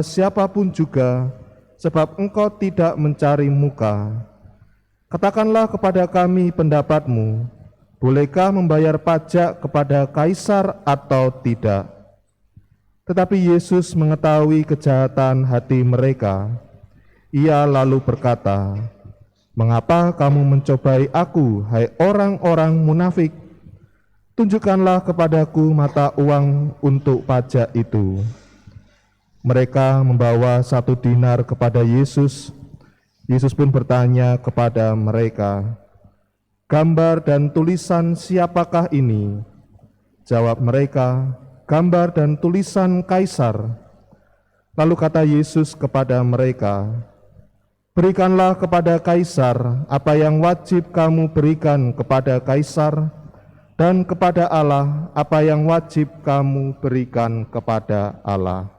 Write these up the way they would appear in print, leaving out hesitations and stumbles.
siapapun juga, sebab engkau tidak mencari muka. Katakanlah kepada kami pendapatmu, bolehkah membayar pajak kepada kaisar atau tidak? Tetapi Yesus mengetahui kejahatan hati mereka. Ia lalu berkata, "Mengapa kamu mencobai aku, hai orang-orang munafik? Tunjukkanlah kepadaku mata uang untuk pajak itu." Mereka membawa 1 dinar kepada Yesus. Yesus pun bertanya kepada mereka, "Gambar dan tulisan siapakah ini?" Jawab mereka, "Gambar dan tulisan Kaisar." Lalu kata Yesus kepada mereka, "Berikanlah kepada Kaisar apa yang wajib kamu berikan kepada Kaisar, dan kepada Allah apa yang wajib kamu berikan kepada Allah."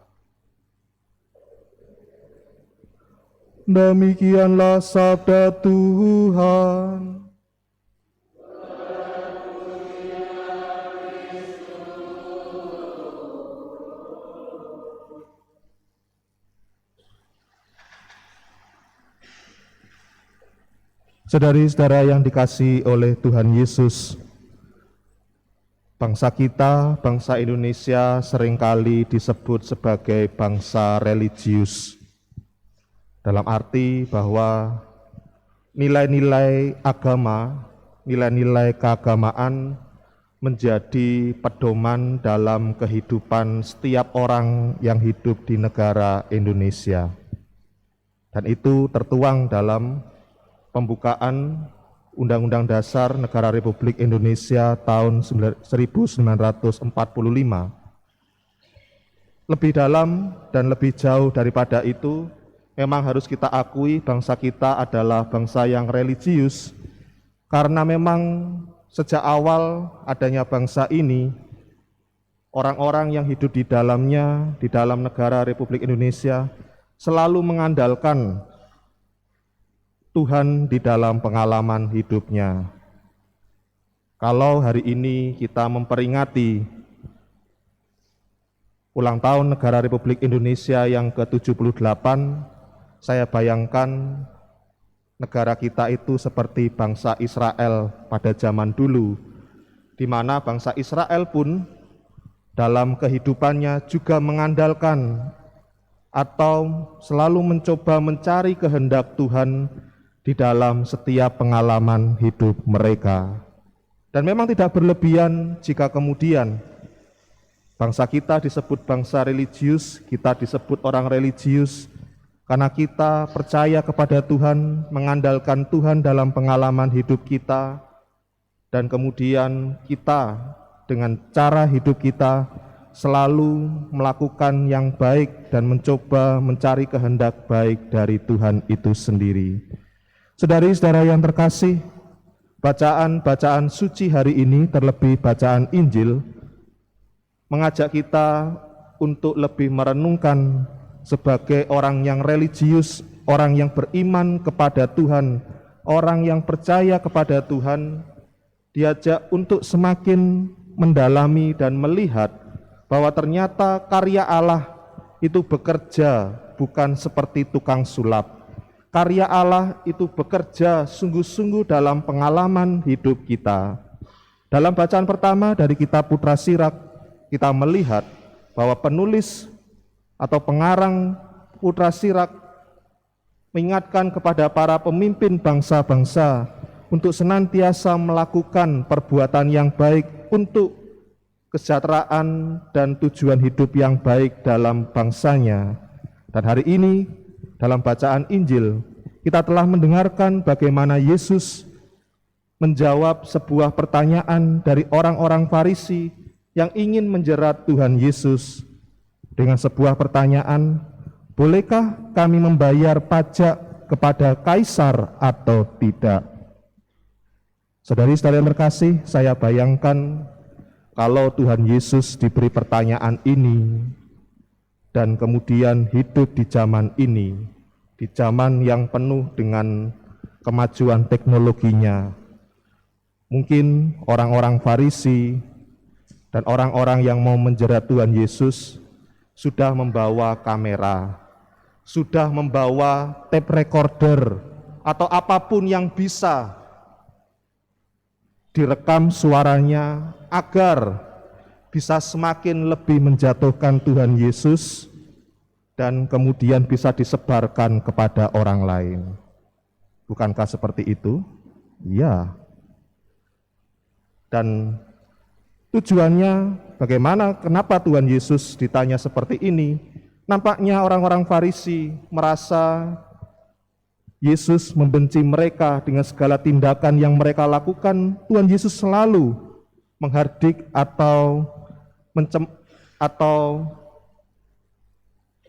Demikianlah sabda Tuhan. Saudari-saudara yang dikasihi oleh Tuhan Yesus, bangsa kita, bangsa Indonesia seringkali disebut sebagai bangsa religius. Dalam arti bahwa nilai-nilai agama, nilai-nilai keagamaan menjadi pedoman dalam kehidupan setiap orang yang hidup di negara Indonesia. Dan itu tertuang dalam pembukaan Undang-Undang Dasar Negara Republik Indonesia tahun 1945. Lebih dalam dan lebih jauh daripada itu, memang harus kita akui bangsa kita adalah bangsa yang religius, karena memang sejak awal adanya bangsa ini, orang-orang yang hidup di dalamnya, di dalam negara Republik Indonesia, selalu mengandalkan Tuhan di dalam pengalaman hidupnya. Kalau hari ini kita memperingati ulang tahun negara Republik Indonesia yang ke-78, saya bayangkan negara kita itu seperti bangsa Israel pada zaman dulu, di mana bangsa Israel pun dalam kehidupannya juga mengandalkan atau selalu mencoba mencari kehendak Tuhan di dalam setiap pengalaman hidup mereka. Dan memang tidak berlebihan jika kemudian bangsa kita disebut bangsa religius, kita disebut orang religius, karena kita percaya kepada Tuhan, mengandalkan Tuhan dalam pengalaman hidup kita, dan kemudian kita dengan cara hidup kita selalu melakukan yang baik dan mencoba mencari kehendak baik dari Tuhan itu sendiri. Saudari-saudara yang terkasih, bacaan-bacaan suci hari ini, terlebih bacaan Injil, mengajak kita untuk lebih merenungkan sebagai orang yang religius, orang yang beriman kepada Tuhan, orang yang percaya kepada Tuhan, diajak untuk semakin mendalami dan melihat bahwa ternyata karya Allah itu bekerja bukan seperti tukang sulap. Karya Allah itu bekerja sungguh-sungguh dalam pengalaman hidup kita. Dalam bacaan pertama dari kitab Putra Sirak, kita melihat bahwa penulis atau pengarang Putra Sirak mengingatkan kepada para pemimpin bangsa-bangsa untuk senantiasa melakukan perbuatan yang baik untuk kesejahteraan dan tujuan hidup yang baik dalam bangsanya. Dan hari ini dalam bacaan Injil kita telah mendengarkan bagaimana Yesus menjawab sebuah pertanyaan dari orang-orang Farisi yang ingin menjerat Tuhan Yesus dengan sebuah pertanyaan, "Bolehkah kami membayar pajak kepada Kaisar atau tidak?" Saudari-saudari yang terkasih, saya bayangkan kalau Tuhan Yesus diberi pertanyaan ini dan kemudian hidup di zaman ini, di zaman yang penuh dengan kemajuan teknologinya, mungkin orang-orang Farisi dan orang-orang yang mau menjerat Tuhan Yesus sudah membawa kamera, sudah membawa tape recorder, atau apapun yang bisa direkam suaranya agar bisa semakin lebih menjatuhkan Tuhan Yesus dan kemudian bisa disebarkan kepada orang lain. Bukankah seperti itu? Ya. Dan tujuannya bagaimana, kenapa Tuhan Yesus ditanya seperti ini? Nampaknya orang-orang Farisi merasa Yesus membenci mereka dengan segala tindakan yang mereka lakukan. Tuhan Yesus selalu menghardik atau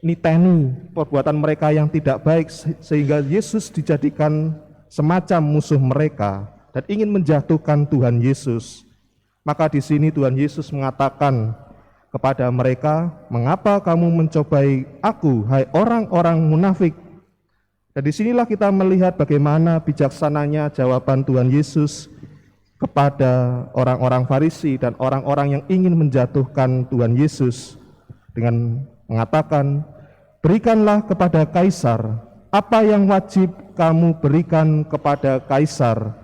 niteni perbuatan mereka yang tidak baik, sehingga Yesus dijadikan semacam musuh mereka dan ingin menjatuhkan Tuhan Yesus. Maka di sini Tuhan Yesus mengatakan kepada mereka, "Mengapa kamu mencobai aku, hai orang-orang munafik?" Dan disinilah kita melihat bagaimana bijaksananya jawaban Tuhan Yesus kepada orang-orang Farisi dan orang-orang yang ingin menjatuhkan Tuhan Yesus dengan mengatakan, "Berikanlah kepada Kaisar apa yang wajib kamu berikan kepada Kaisar,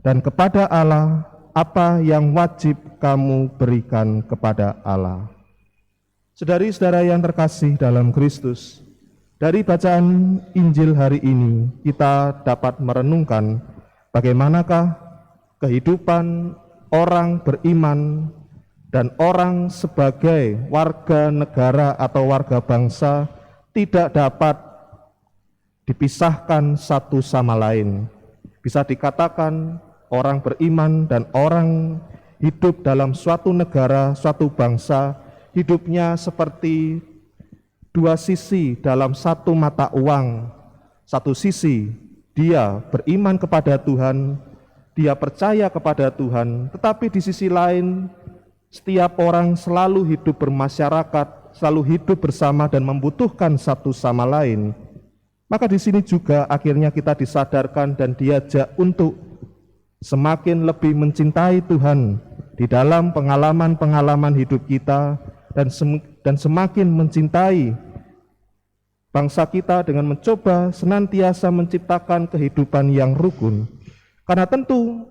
dan kepada Allah apa yang wajib kamu berikan kepada Allah." Saudari-saudara yang terkasih dalam Kristus, dari bacaan Injil hari ini kita dapat merenungkan bagaimanakah kehidupan orang beriman dan orang sebagai warga negara atau warga bangsa tidak dapat dipisahkan satu sama lain. Bisa dikatakan orang beriman dan orang hidup dalam suatu negara, suatu bangsa, hidupnya seperti dua sisi dalam satu mata uang. Satu sisi dia beriman kepada Tuhan, dia percaya kepada Tuhan, tetapi di sisi lain setiap orang selalu hidup bermasyarakat, selalu hidup bersama dan membutuhkan satu sama lain. Maka di sini juga akhirnya kita disadarkan dan diajak untuk semakin lebih mencintai Tuhan di dalam pengalaman-pengalaman hidup kita, dan semakin mencintai bangsa kita dengan mencoba senantiasa menciptakan kehidupan yang rukun. Karena tentu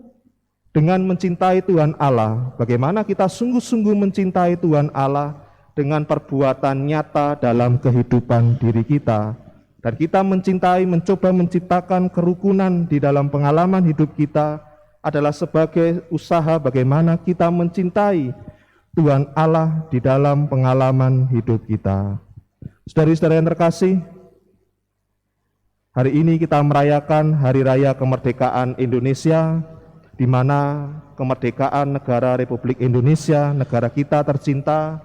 dengan mencintai Tuhan Allah, bagaimana kita sungguh-sungguh mencintai Tuhan Allah dengan perbuatan nyata dalam kehidupan diri kita. Dan kita mencintai, mencoba menciptakan kerukunan di dalam pengalaman hidup kita adalah sebagai usaha bagaimana kita mencintai Tuhan Allah di dalam pengalaman hidup kita. Saudari-saudari yang terkasih, hari ini kita merayakan Hari Raya Kemerdekaan Indonesia, di mana kemerdekaan negara Republik Indonesia, negara kita tercinta,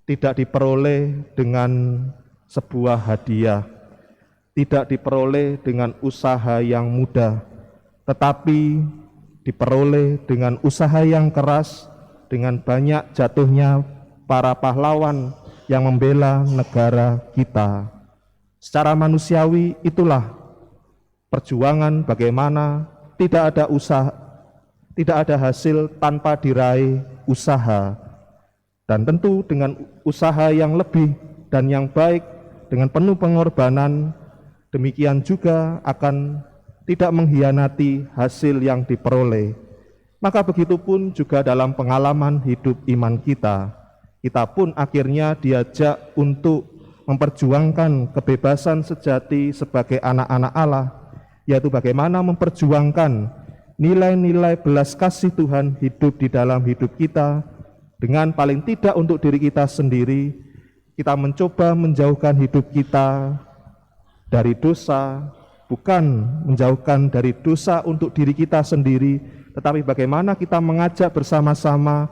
tidak diperoleh dengan sebuah hadiah, tidak diperoleh dengan usaha yang mudah, tetapi diperoleh dengan usaha yang keras, dengan banyak jatuhnya para pahlawan yang membela negara kita. Secara manusiawi itulah perjuangan bagaimana tidak ada usaha, tidak ada hasil tanpa diraih usaha. Dan tentu dengan usaha yang lebih dan yang baik, dengan penuh pengorbanan, demikian juga akan tidak mengkhianati hasil yang diperoleh. Maka begitupun juga dalam pengalaman hidup iman kita, kita pun akhirnya diajak untuk memperjuangkan kebebasan sejati sebagai anak-anak Allah, yaitu bagaimana memperjuangkan nilai-nilai belas kasih Tuhan hidup di dalam hidup kita, dengan paling tidak untuk diri kita sendiri, kita mencoba menjauhkan hidup kita dari dosa, bukan menjauhkan dari dosa untuk diri kita sendiri, tetapi bagaimana kita mengajak bersama-sama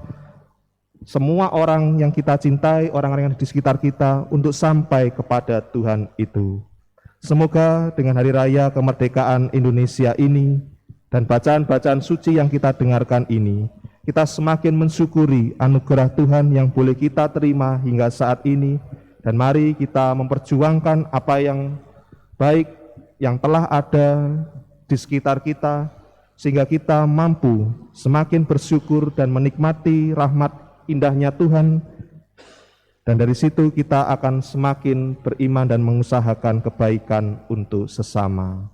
semua orang yang kita cintai, orang-orang yang di sekitar kita untuk sampai kepada Tuhan itu. Semoga dengan Hari Raya Kemerdekaan Indonesia ini dan bacaan-bacaan suci yang kita dengarkan ini, kita semakin mensyukuri anugerah Tuhan yang boleh kita terima hingga saat ini, dan mari kita memperjuangkan apa yang baik yang telah ada di sekitar kita, sehingga kita mampu semakin bersyukur dan menikmati rahmat indahnya Tuhan Dan dari situ kita akan semakin beriman dan mengusahakan kebaikan untuk sesama.